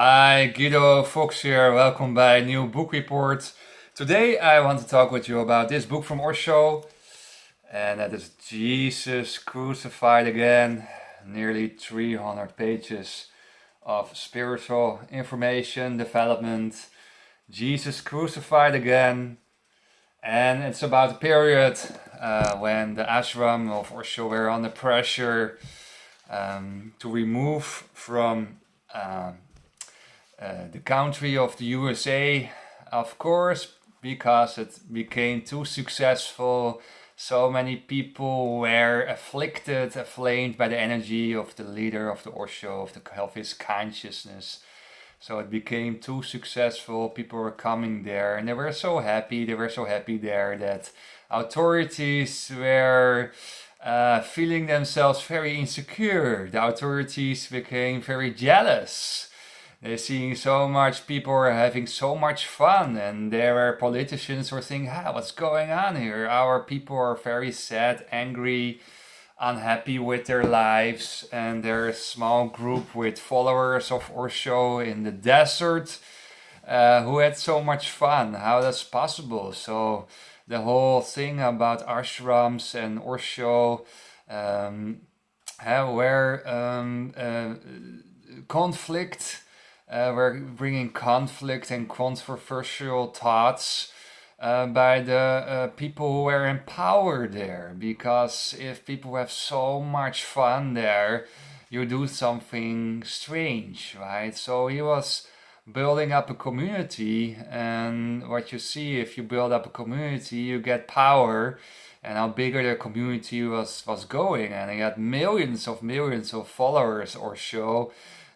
Hi, Guido Fox here. Welcome by New Book Report. Today I want to talk with you about this book from Osho, and that is Jesus Crucified Again. Nearly 300 pages of spiritual information, development. Jesus Crucified Again. And it's about a period when the ashram of Osho were under pressure to remove from the country of the USA, of course, because it became too successful. So many people were afflicted, aflamed by the energy of the leader of the Osho, of his consciousness. So it became too successful. People were coming there, and they were so happy. They were so happy there that authorities were feeling themselves very insecure. The authorities became very jealous. They're seeing so much people are having so much fun, and there were politicians who were thinking, what's going on here? Our people are very sad, angry, unhappy with their lives, and there's a small group with followers of Osho in the desert who had so much fun. How that's possible? So the whole thing about ashrams and Osho, where conflict. We're bringing conflict and controversial thoughts by the people who were in power there. Because if people have so much fun there, you do something strange, right? So he was building up a community, and what you see if you build up a community, you get power. And how bigger the community was going, and he had millions of followers or so.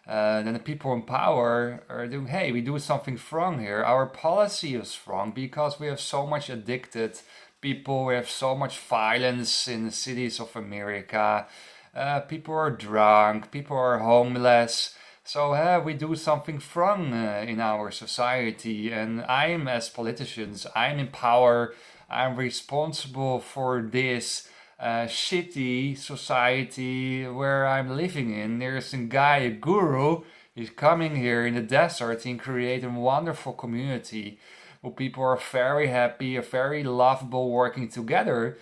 Then the people in power are doing, hey, we do something wrong here. Our policy is wrong because we have so much addicted people. We have so much violence in the cities of America. People are drunk. People are homeless. So we do something wrong in our society. And I'm, as politicians, I'm in power. I'm responsible for this shitty society where I'm living in. There's a guy, a guru, he's coming here in the desert and creating a wonderful community where people are very happy, are very lovable working together.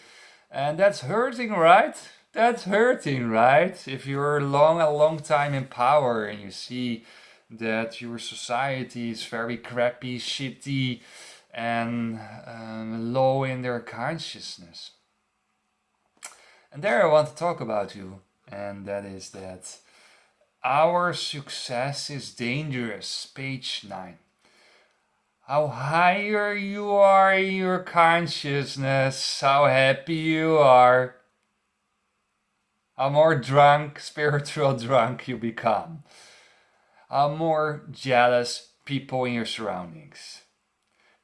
And that's hurting, right? That's hurting, right? If you're a long time in power and you see that your society is very crappy, shitty, and low in their consciousness. And there I want to talk about you, and that is that our success is dangerous. Page 9. How higher you are in your consciousness, how happy you are, how more drunk, spiritual drunk you become, how more jealous people in your surroundings.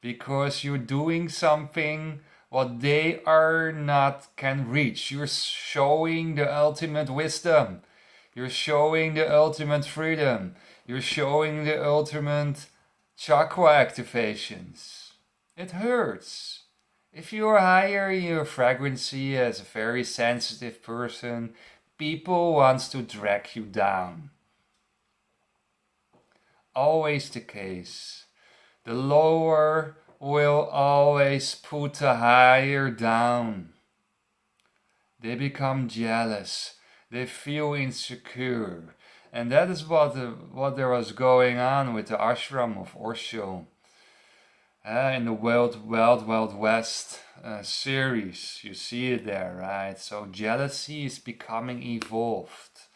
Because you're doing something what they are not can reach. You're showing the ultimate wisdom. You're showing the ultimate freedom. You're showing the ultimate chakra activations. It hurts. If you're higher in your frequency as a very sensitive person, people want to drag you down. Always the case. The lower will always put the higher down. They become jealous. They feel insecure. And that is what there was going on with the ashram of Osho. In the Wild West series, you see it there, right? So jealousy is becoming evolved.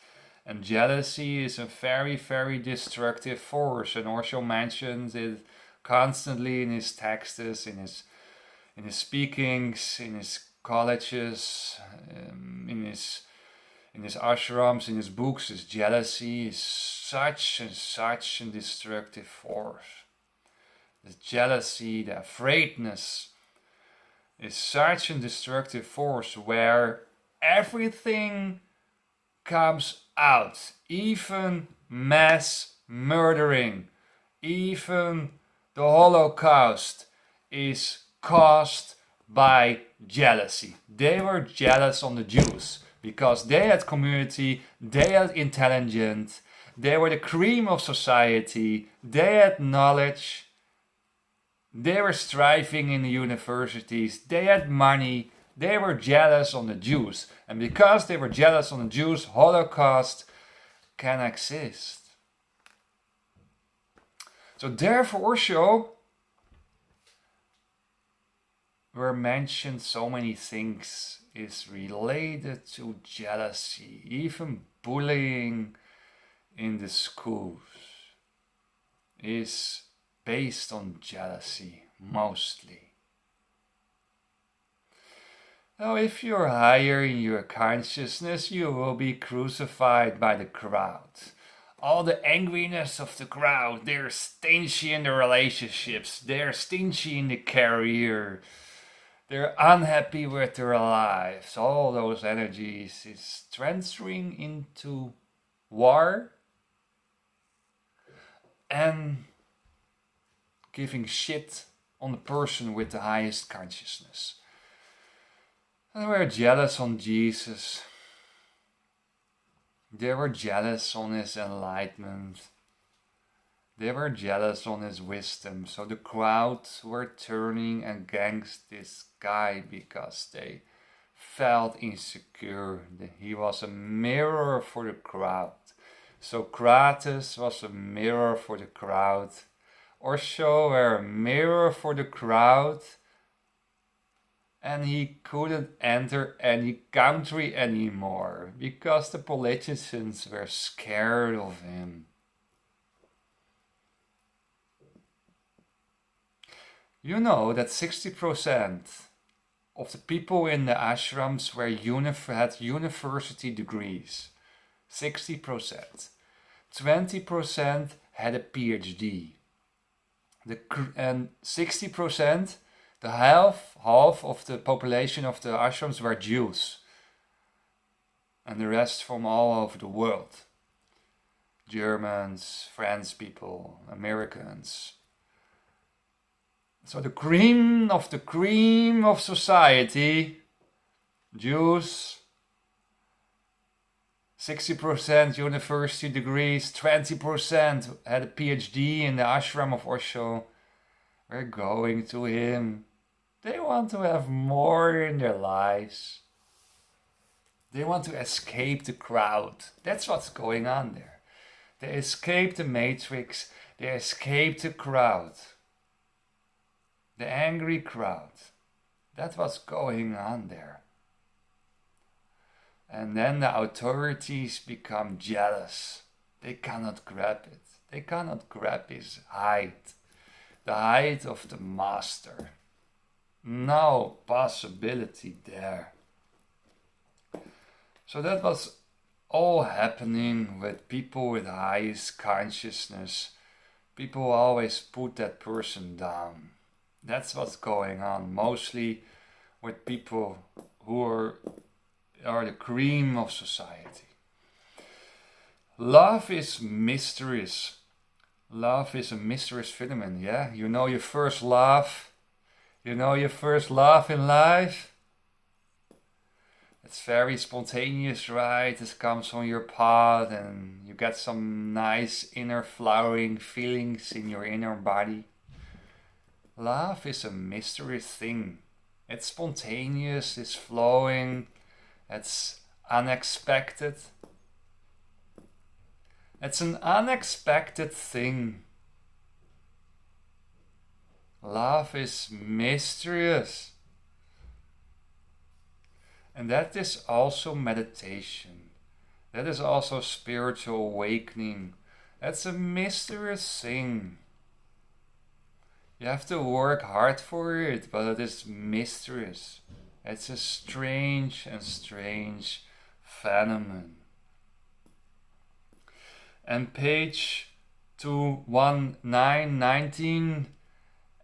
And jealousy is a very destructive force. And Osho mentions it constantly in his texts, in his speakings, in his colleges, in his ashrams, in his books. His jealousy is such a destructive force. The jealousy, the afraidness is such a destructive force where everything comes out, even mass murdering, even the Holocaust is caused by jealousy. They were jealous on the Jews because they had community, they had intelligence, They were the cream of society. They had knowledge. They were striving in the universities. They had money. They were jealous on the Jews. And because they were jealous on the Jews, Holocaust can exist. So therefore also were mentioned so many things is related to jealousy, even bullying in the schools is based on jealousy mostly. Now, if you're higher in your consciousness, you will be crucified by the crowd. All the angriness of the crowd, they're stingy in the relationships, they're stingy in the career, they're unhappy with their lives. All those energies is transferring into war and giving shit on the person with the highest consciousness. And they were jealous on Jesus. They were jealous on his enlightenment. They were jealous on his wisdom. So the crowd were turning against this guy because they felt insecure. He was a mirror for the crowd. Socrates was a mirror for the crowd. Osho were a mirror for the crowd. And he couldn't enter any country anymore because the politicians were scared of him. You know that 60% of the people in the ashrams had university degrees. 60%. 20% had a PhD. And 60%, the half of the population of the ashrams were Jews. And the rest from all over the world. Germans, French people, Americans. So the cream of society, Jews, 60% university degrees, 20% had a PhD in the ashram of Osho. We're going to him. They want to have more in their lives. They want to escape the crowd. That's what's going on there. They escape the matrix. They escape the crowd. The angry crowd. That's what's going on there. And then the authorities become jealous. They cannot grab it. They cannot grab his height. The height of the master. No possibility there. So that was all happening with people with highest consciousness. People always put that person down. That's what's going on, mostly with people who are the cream of society. Love is mysterious. Love is a mysterious phenomenon, yeah? You know your first love. You know your first love in life. It's very spontaneous, right? It comes from your path and you get some nice inner flowering feelings in your inner body. Love is a mysterious thing. It's spontaneous, it's flowing, it's unexpected. It's an unexpected thing. Love is mysterious. And that is also meditation. That is also spiritual awakening. That's a mysterious thing. You have to work hard for it, but it is mysterious. It's a strange phenomenon. And page 21919,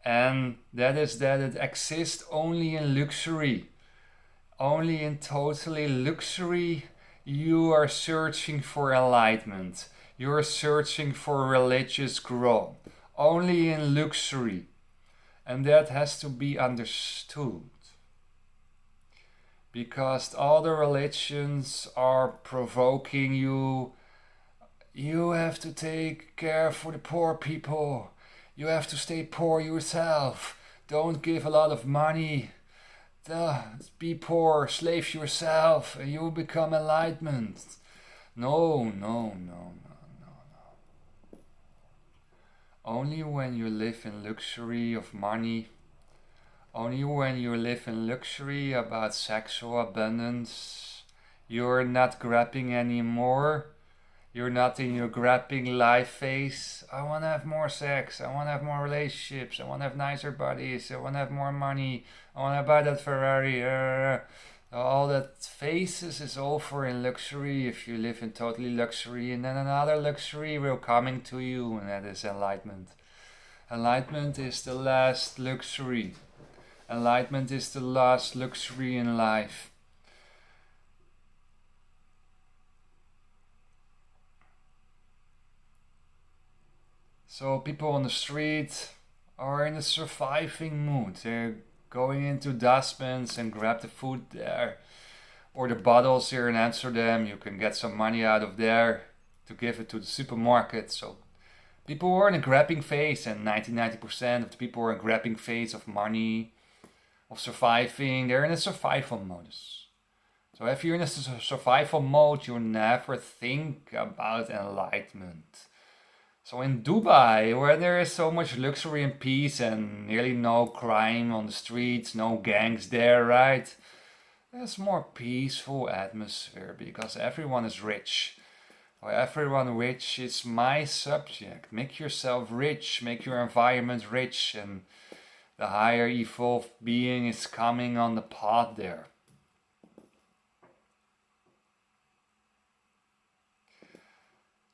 and that is that it exists only in luxury. Only in totally luxury you are searching for enlightenment. You are searching for religious growth. Only in luxury. And that has to be understood. Because all the religions are provoking you. You have to take care for the poor people. You have to stay poor yourself. Don't give a lot of money. Be poor, slave yourself, and you will become enlightenment. No, no, no, no. Only when you live in luxury of money, only when you live in luxury about sexual abundance, you're not grabbing anymore. You're not in your grabbing life phase. I want to have more sex. I want to have more relationships. I want to have nicer bodies. I want to have more money. I want to buy that Ferrari. All that phases is over in luxury if you live in totally luxury. And then another luxury will coming to you, and that is enlightenment. Enlightenment is the last luxury. Enlightenment is the last luxury in life. So people on the street are in a surviving mood. They're going into dustbins and grab the food there. Or the bottles here in Amsterdam, you can get some money out of there to give it to the supermarket. So people are in a grabbing phase, and 90% of the people are in a grabbing phase of money, of surviving. They're in a survival modus. So if you're in a survival mode, you never think about enlightenment. So in Dubai, where there is so much luxury and peace and nearly no crime on the streets, no gangs there, right? There's more peaceful atmosphere because everyone is rich. Or everyone rich is my subject. Make yourself rich, make your environment rich, and the higher evolved being is coming on the path there.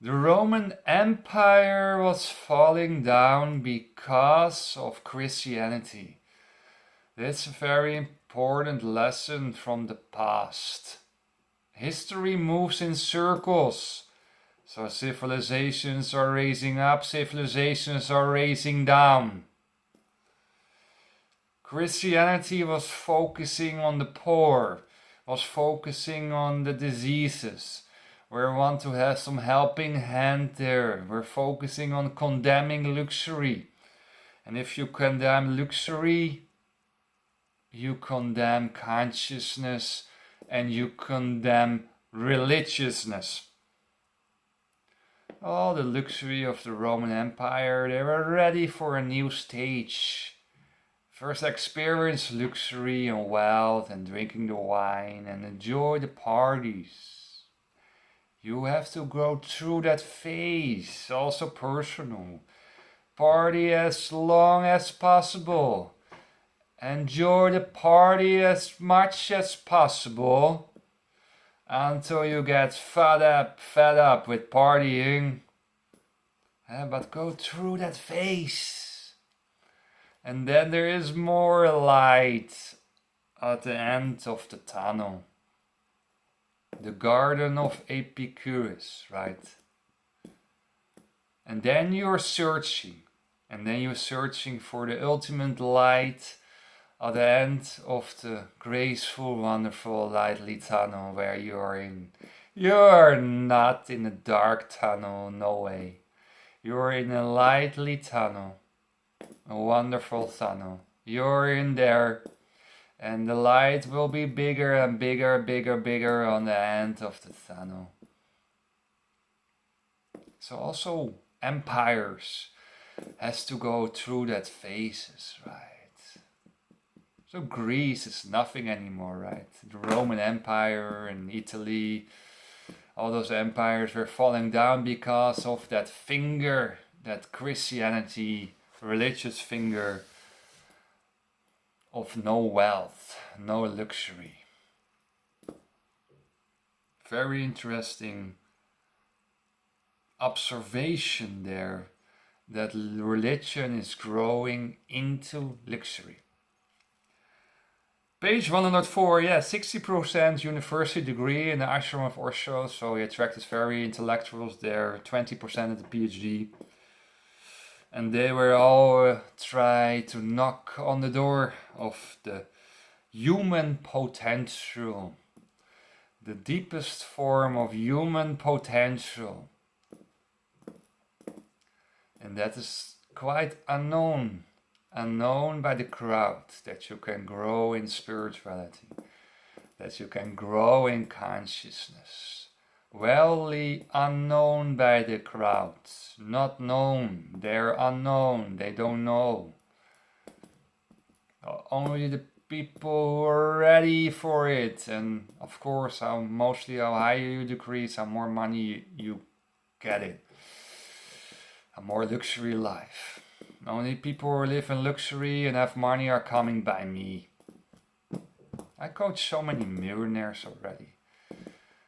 The Roman Empire was falling down because of Christianity. That's a very important lesson from the past. History moves in circles. So civilizations are raising up, civilizations are raising down. Christianity was focusing on the poor, was focusing on the diseases. We want to have some helping hand there. We're focusing on condemning luxury. And if you condemn luxury, you condemn consciousness and you condemn religiousness. All the luxury of the Roman Empire, they were ready for a new stage. First experience luxury and wealth and drinking the wine and enjoy the parties. You have to go through that phase, also personal. Party as long as possible. Enjoy the party as much as possible until you get fed up with partying. But go through that phase. And then there is more light at the end of the tunnel. The Garden of Epicurus, right? And then you're searching. And then you're searching for the ultimate light at the end of the graceful, wonderful, lightly tunnel where you're in. You're not in a dark tunnel, no way. You're in a lightly tunnel. A wonderful tunnel. You're in there. And the light will be bigger and bigger, bigger on the end of the tunnel. So also empires has to go through that phases, right? So Greece is nothing anymore, right? The Roman Empire and Italy, all those empires were falling down because of that finger, that Christianity, religious finger of no wealth, no luxury. Very interesting observation there that religion is growing into luxury. Page 104, 60% university degree in the ashram of Osho, so he attracted very intellectuals there, 20% at the PhD. And they were all try to knock on the door of the human potential. The deepest form of human potential. And that is quite unknown by the crowd, that you can grow in spirituality, that you can grow in consciousness. Wellly unknown by the crowd, not known, they're unknown, they don't know. Only the people who are ready for it, and of course, mostly how higher you decrease, how more money you get it, a more luxury life. Only people who live in luxury and have money are coming by me. I coach so many millionaires already.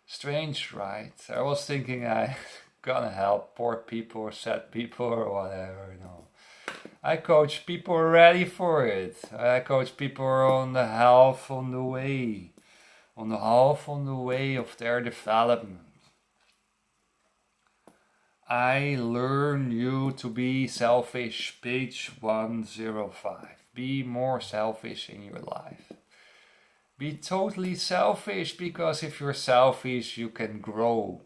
Strange, right? I was thinking I gonna help poor people or sad people or whatever. No, I coach people ready for it. I coach people on the half on the way, of their development. I learn you to be selfish, page 105. Be more selfish in your life. Be totally selfish, because if you're selfish, you can grow.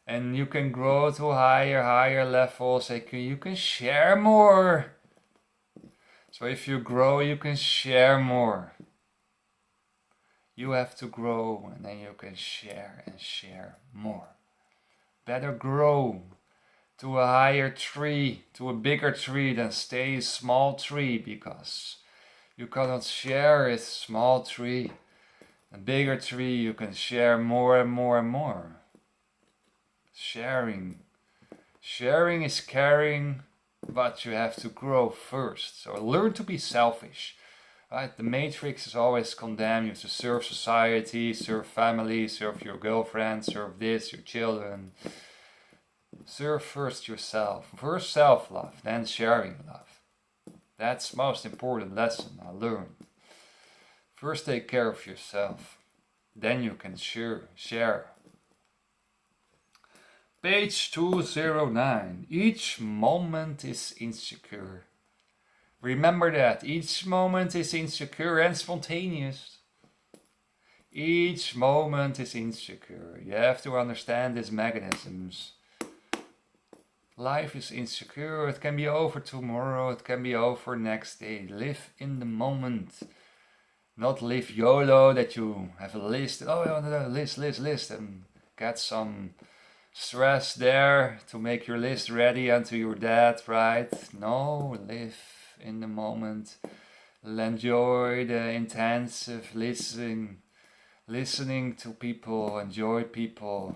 And you can grow to higher levels. You can share more. So if you grow, you can share more. You have to grow, and then you can share and share more. Better grow to a higher tree, to a bigger tree, than stay a small tree, because you cannot share a small tree. A bigger tree, you can share more and more and more. Sharing is caring, but you have to grow first. So learn to be selfish. Right? The matrix is always condemn you to serve society, serve family, serve your girlfriend, serve this, your children. Serve first yourself. First self-love, then sharing love. That's the most important lesson I learned. First take care of yourself, then you can share. Page 209. Each moment is insecure. Remember that. Each moment is insecure and spontaneous. Each moment is insecure. You have to understand these mechanisms. Life is insecure. It can be over tomorrow. It can be over next day. Live in the moment. Not live YOLO, that you have a list. List. And get some stress there to make your list ready until you're dead, right? No, live in the moment. Enjoy the intensive listening to people, enjoy people.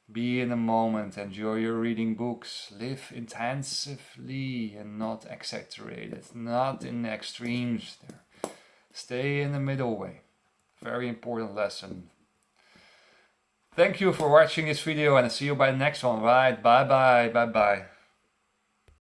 Be in the moment, enjoy your reading books. Live intensively and not exaggerated, not in the extremes there. Stay in the middle way. Very important lesson. Thank you for watching this video, and I'll see you by the next one. Right, bye bye.